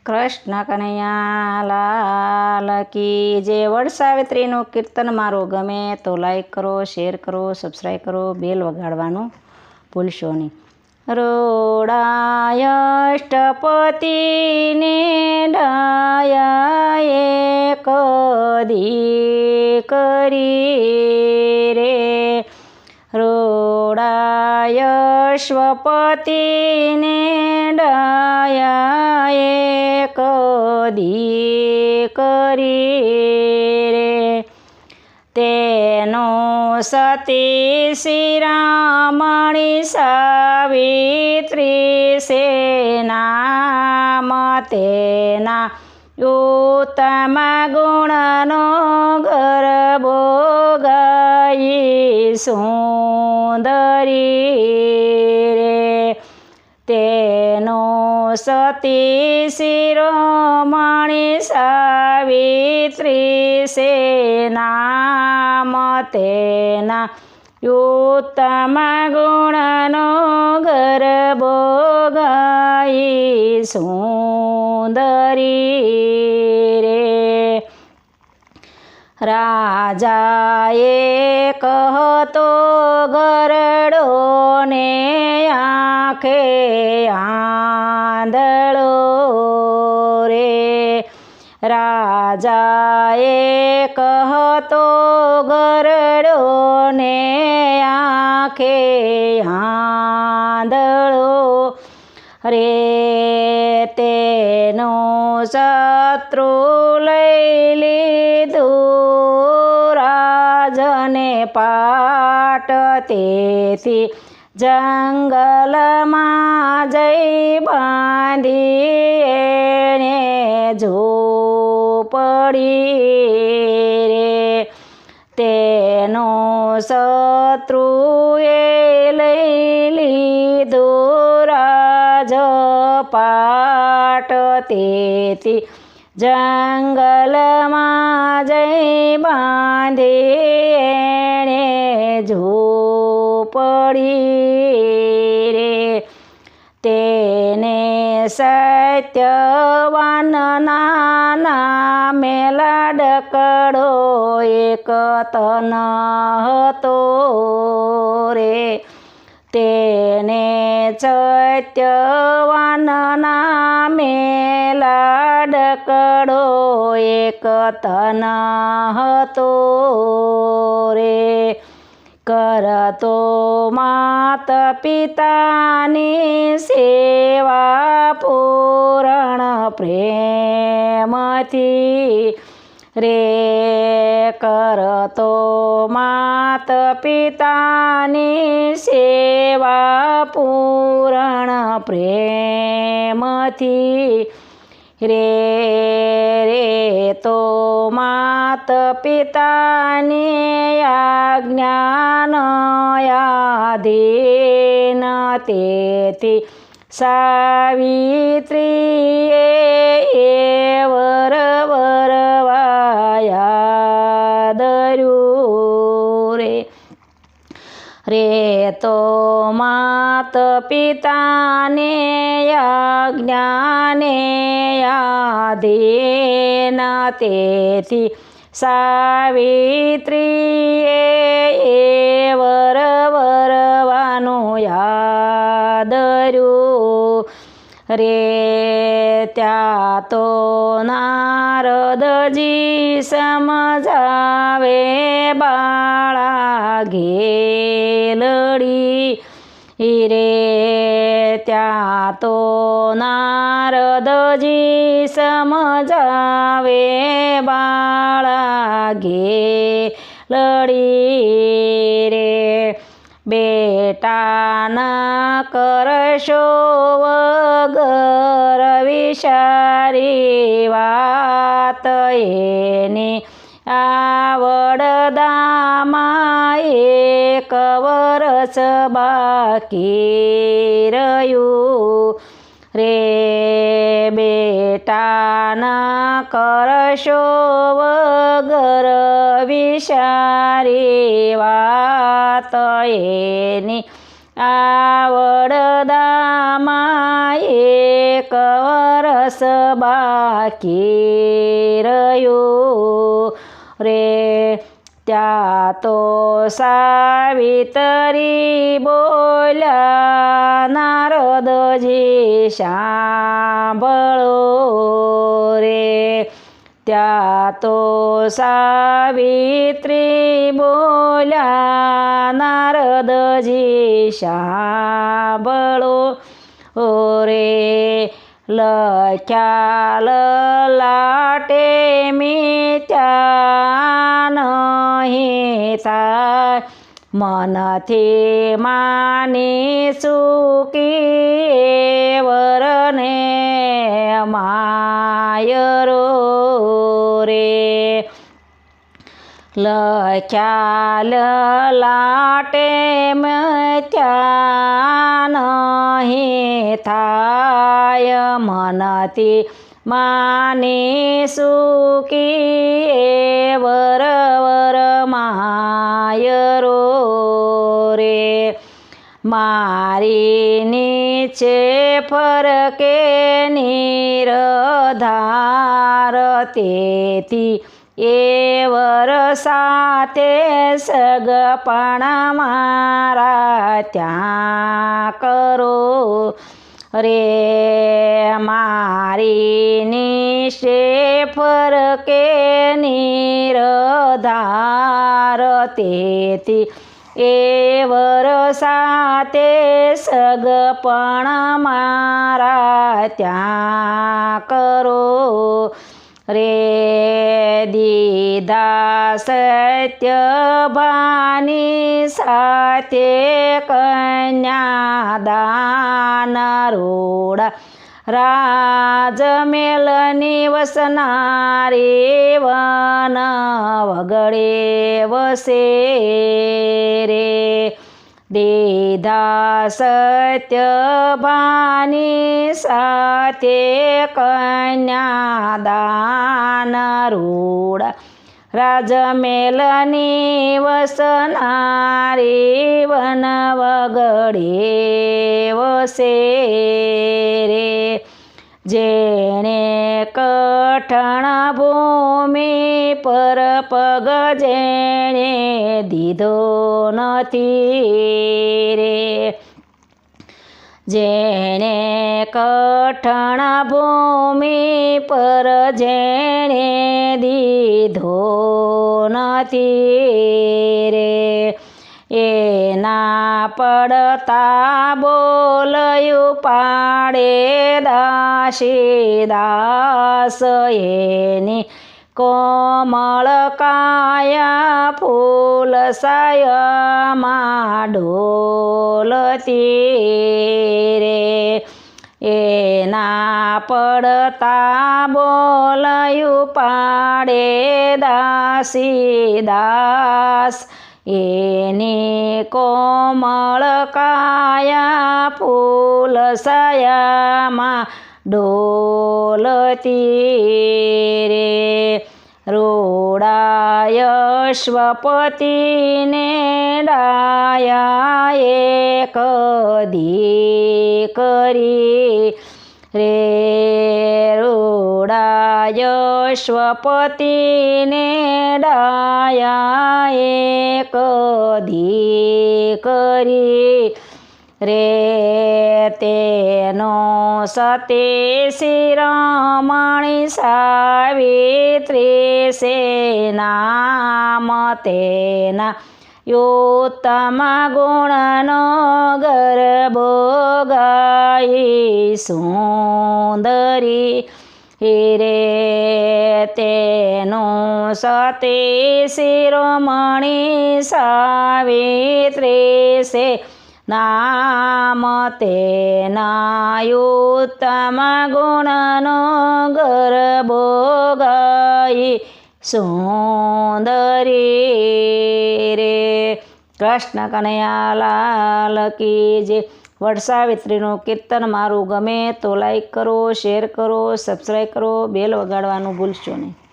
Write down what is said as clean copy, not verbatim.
કૃષ્ણ કનૈયા લાલ કી જે વડસાવિત્રીનું કીર્તન મારું ગમે તો લાઈક કરો, શેર કરો, સબસ્ક્રાઈબ કરો, બેલ વગાડવાનું ભૂલશો નહીં. રોડાયષ્ટપતિને ડાયા એક દી કરી રે, રોડાયશ્વપતિને ડાયા એક દી કરી રે, તેનો સતી શિરામણી સાવિત્રી સે નામ, તેના ઉત્તમ ગુણનો ગરબો ગાઈ સુંદરી રે, તેનો સતી શિરોમણી સાવિત્રી સે નામ, તેના ઉત્તમ ગુણનો ગરબો ગાઈ સુંદરી રે. રાજાએ કહતો ગરડો ને આંખે આંધળો રે, રાજાએ કહતો ગરડો ને આંખે આંધળો રે, તેનો શત્રુ લઈ લીધું રાજને પાટ, તેથી જંગલમાં જઈ બાંધી એને ઝૂંપડી રે, તેનો શત્રુએ લઈ લીધું રાજપાટ, તેથી જંગલમાં જઈ બાંધી એણે ઝૂંપડી રે, તેને સત્યવાનના નામે લાડકડો એક તન હતો રે, તેને સત્યવાનના નામે લાડકડો એક તન હતો રે, કરતો માત પિતાની સેવા પૂર્ણ પ્રેમથી રે, કરતો માત પિતાની સેવા પૂર્ણ પ્રેમથી રે, તો માત પિતાની આજ્ઞાન આધીન, તેથી સાવિત્રીએ વર વરવાયા ધર્યું રે, તો માત પિતાને આજ્ઞાને આધીન, તેથી સાવિત્રીએ વર વરવાનું યાદર્યું રે, ત્યાં તો નારદજી સમજાવે બાળા ઘેલડી રે, ત્યાં તો નારદજી સમજાવે બાળા ઘેલડી રે, બેટાના કરશો વગર વિચારી વાત, એની આવડદામાં એક વરસ બાકી રહ્યું રે, બેટાના કરશો વગર વિચારી વાત, એની આવડદામાં એક એક વરસ બાકી રહ્યું રે ત્યાં તો સાવિત્રી બોલ્યા નારદજી સાંભળો રે ત્યાં તો સાવિત્રી બોલ્યા નારદજી સાંભળો રે લખ્યા લલાટે મિત્યા નહીં થાય મનથી માની સુકી વરને માયરો રે લખ્યા લલાટે મિત્યા નહીં થાય મનથી માની સુકી વર માયરો રે મારી નીચે ફરકે નિરધાર તેથી એ વર સાથે સગપણા મારા ત્યાં કરો રે મારી નીચે ફરકે નિરધાર તેથી એ વર સાથે સગપણ મારા ત્યાં કરો રે દીધા સત્યભાની સાથે કન્યાદાન રોડા રાજમેલની વસનારી વન વગડે વસે રે દીધા સત્યભાની સાથે કન્યાદાન રૂડા રાજમેલની વસનારી વન વગડે વસે રે જેણે કઠણ ભૂમિ પર પગ જેણે દીધો નથી રે જેણે કઠણ ભૂમિ પર જેણે દીધો નથી રે એના પડતા બોલયું પાડે દાસીદાસ એની કોમળ કાયા ફૂલ સાયમાં ડોલતી રે એના પડતા બોલયું પાડે દાસીદાસ એની કોમળ કાયા ફૂલ સાયામાં ડોલતી રે રૂડાયશ્વપતિને ડાયા એક દીકરી રે રૂડાયશ્વપતિને ડાયા એક દીકરી રે તેનો સતી શિરોમણી સાવિત્રી સે નામ તેના ઉત્તમ ગુણનો ગરબો ગાઈ સુંદરી રે તેનું સતી શિરોમણી સાવિત્રી સે નામ તેના ઉત્તમ ગુણનો ગરબો ગાઈ સુંદરી રે કૃષ્ણ કનૈયા લાલ કી જય. વડસાવિત્રીનું કીર્તન મારું ગમે તો લાઈક કરો, શેર કરો, સબસ્ક્રાઈબ કરો, બેલ વગાડવાનું ભૂલશો નહીં.